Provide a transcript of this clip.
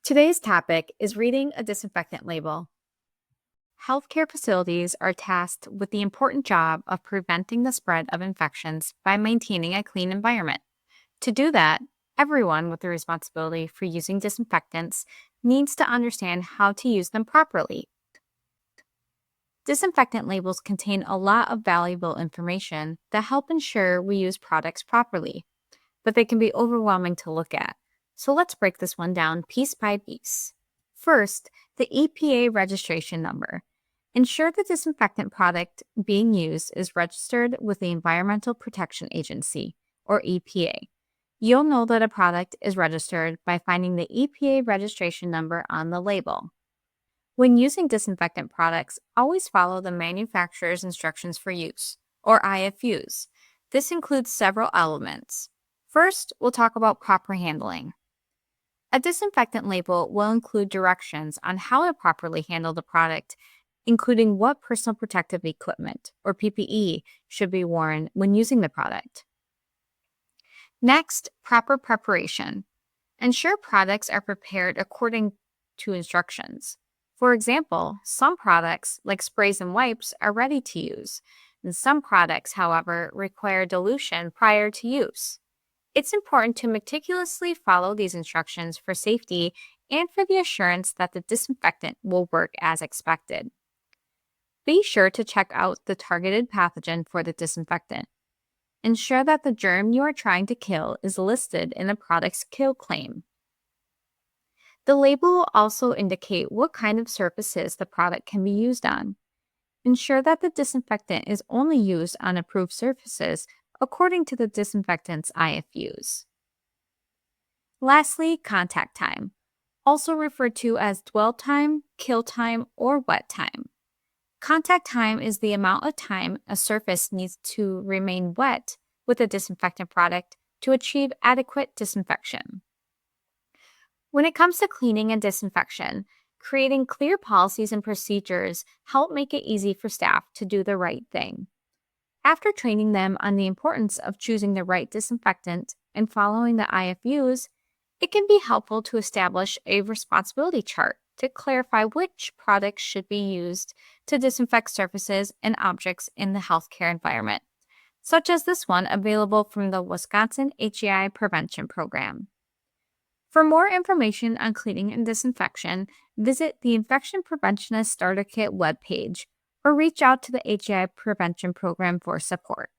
Today's topic is reading a disinfectant label. Healthcare facilities are tasked with the important job of preventing the spread of infections by maintaining a clean environment. To do that, everyone with the responsibility for using disinfectants needs to understand how to use them properly. Disinfectant labels contain a lot of valuable information that help ensure we use products properly, but they can be overwhelming to look at. So let's break this one down piece by piece. First, the EPA registration number. Ensure the disinfectant product being used is registered with the Environmental Protection Agency, or EPA. You'll know that a product is registered by finding the EPA registration number on the label. When using disinfectant products, always follow the manufacturer's instructions for use, or IFUs. This includes several elements. First, we'll talk about proper handling. A disinfectant label will include directions on how to properly handle the product, including what personal protective equipment, or PPE, should be worn when using the product. Next, proper preparation. Ensure products are prepared according to instructions. For example, some products, like sprays and wipes, are ready to use, and some products, however, require dilution prior to use. It's important to meticulously follow these instructions for safety and for the assurance that the disinfectant will work as expected. Be sure to check out the targeted pathogen for the disinfectant. Ensure that the germ you are trying to kill is listed in the product's kill claim. The label will also indicate what kind of surfaces the product can be used on. Ensure that the disinfectant is only used on approved surfaces according to the disinfectant's IFUs. Lastly, contact time, also referred to as dwell time, kill time, or wet time. Contact time is the amount of time a surface needs to remain wet with a disinfectant product to achieve adequate disinfection. When it comes to cleaning and disinfection, creating clear policies and procedures help make it easy for staff to do the right thing. After training them on the importance of choosing the right disinfectant and following the IFUs, it can be helpful to establish a responsibility chart to clarify which products should be used to disinfect surfaces and objects in the healthcare environment, such as this one available from the Wisconsin HAI Prevention Program. For more information on cleaning and disinfection, visit the Infection Preventionist Starter Kit webpage or reach out to the HAI Prevention Program for support.